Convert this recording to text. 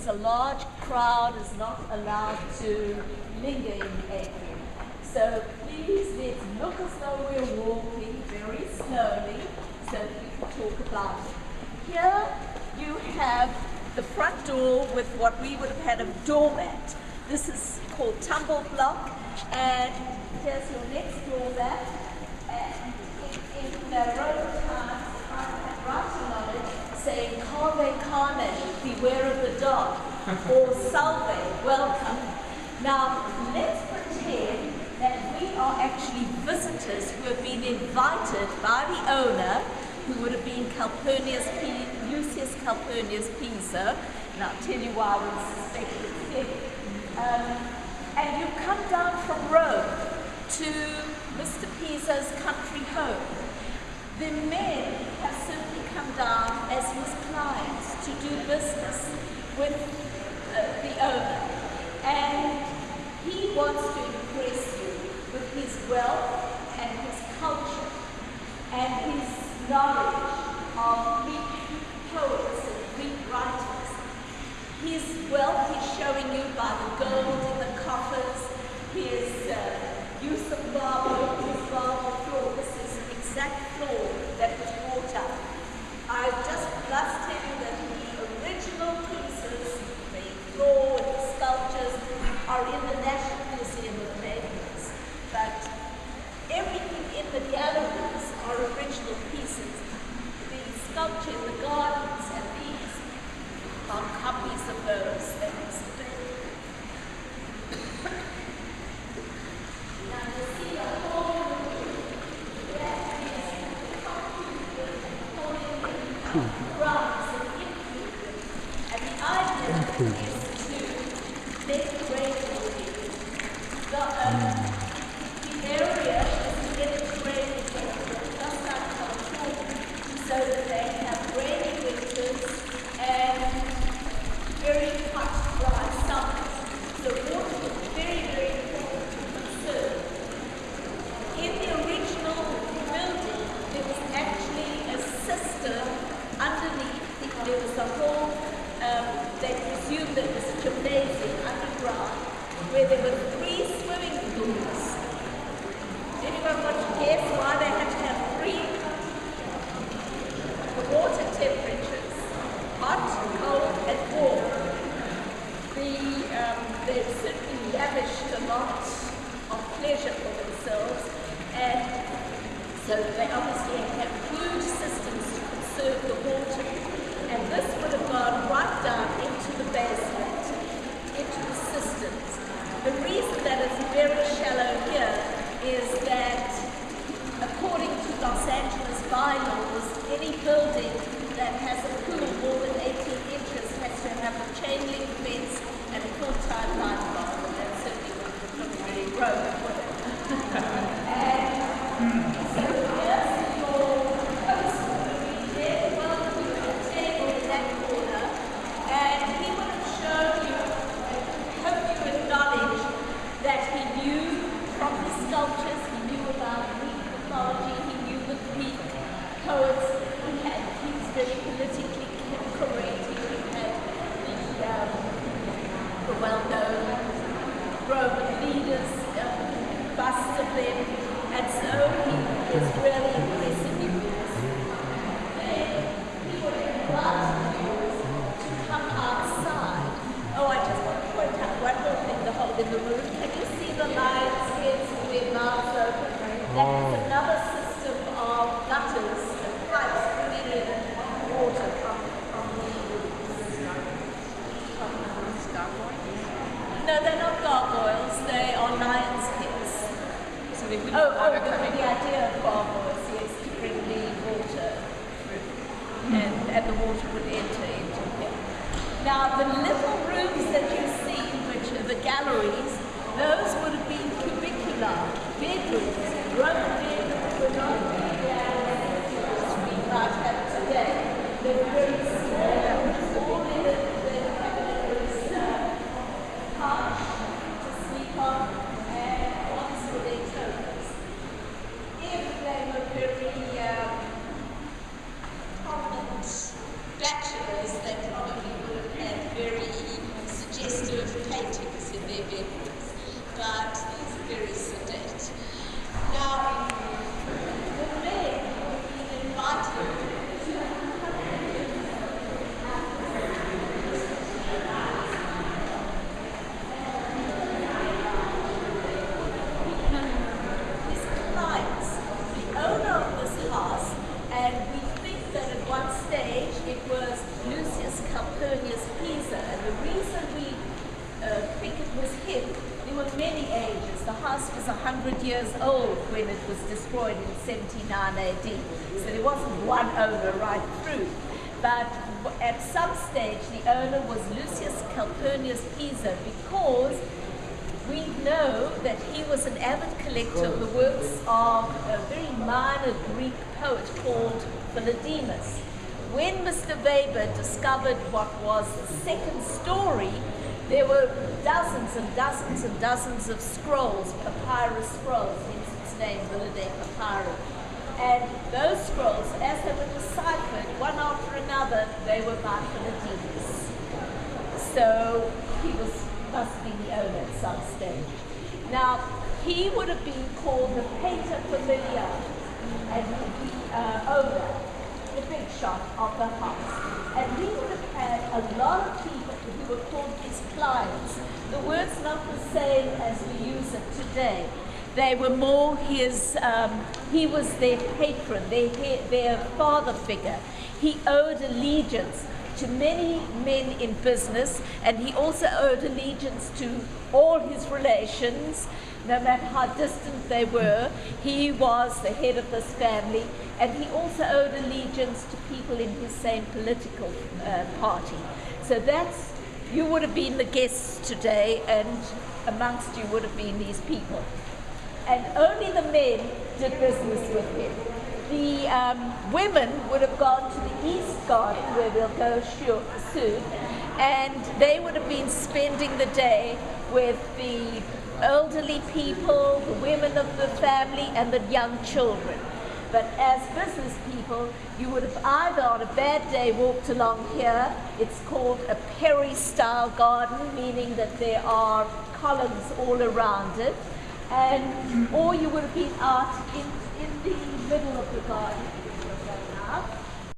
a large crowd is not allowed to linger in the atrium. So please let's look as though we're walking very slowly so that we can talk about it. Here you have the front door with what we would have had a doormat. This is called tumble block, and here's your next doormat. And in Roman times, I had writing on it saying "Cave Cane," beware of the dog, or "Salve," welcome. Now let's pretend that we are actually visitors who have been invited by the owner, who would have been Lucius Calpurnius Piso, and I'll tell you why we suspect it's him. And you come down from Rome to Mr. Piso's country home. The men have simply come down as his clients to do business with the owner, and he wants to impress you with his wealth and his culture and his knowledge of Greek poets and Greek writers. His wealth he's showing you by the gold in the coffers, his use of marble, his marble floor. This is an exact floor that was brought up. I just must tell you that the original pieces, the floor and the sculptures, are in the National Museum of Naples. But everything in the galleries are original pieces. The sculpture in the gardens and these are copies of those things. Now you see the whole that is bronze and intricate. And the idea is to decorate the area is Mediterranean, just like California, so that they have rainy winters and very hot, dry summers. So water is very, very important to conserve. In the original building, there was actually a cistern underneath. There was a whole, they presumed that it was a gymnasium underground, where there were 3 swimming pools. Anyone want to guess why they had to have 3? The water temperatures, hot, cold, and warm. They certainly lavished a lot of pleasure for themselves, and so they obviously have huge systems to conserve the water. And this would have gone right down into the basement, into the cisterns. The reason that it's very shallow here is that, according to Los Angeles bylaws, any building that has a pool more than 18 inches has to have a chain link fence and a full-time lifeguard. And that certainly wouldn't look very Roman, would it? And so here's your host. There, well, we put a table in that corner, and he would have shown you, I hope you acknowledge that he knew from the sculptures, he knew about Greek mythology, he knew the Greek poets, he was very politically correct, he had the well-known Roman leaders, busts of them, and so he was really impressing you. He would invite you to come outside. Oh, I just want to point out one more thing, the hole in the roof. Can you see the lions, heads, with their mouths open? That is another system of gutters and pipes bringing in water from the No, they're not gargoyles, they are lions' heads. So they wouldn't The idea of gargoyles is to bring the water through, and the water would enter into them. Now, the little rooms that you see, which are the galleries, those would have been cubicula, bedrooms. Roman bedrooms were not as we might have today. They were very small, all in it. To sleep on, and once for their toes. If they were very prominent bachelors, they probably would have had very house was 100 years old when it was destroyed in 79 AD. So there wasn't one owner right through. But at some stage, the owner was Lucius Calpurnius Piso, because we know that he was an avid collector of the works of a very minor Greek poet called Philodemus. When Mr. Weber discovered what was the second story, there were dozens and dozens and dozens of scrolls, papyrus scrolls, hence its name, Villa de Papyri. And those scrolls, as they were deciphered, one after another, they were by Philodemus. So he must have been the owner at some stage. Now, he would have been called the pater familiar, and the owner, the big shot of the house. And he would have had a lot of people who were called his clients. The word's not the same as we use it today. They were more his, he was their patron, their father figure. He owed allegiance to many men in business, and he also owed allegiance to all his relations, no matter how distant they were. He was the head of this family, and he also owed allegiance to people in his same political party. So that's, you would have been the guests today, and amongst you would have been these people. And only the men did business with him. The women would have gone to the East Garden, where we'll go soon, and they would have been spending the day with the elderly people, the women of the family, and the young children. But as business people, you would have either on a bad day walked along here. It's called a peristyle garden, meaning that there are columns all around it. Or you would have been out in the middle of the garden,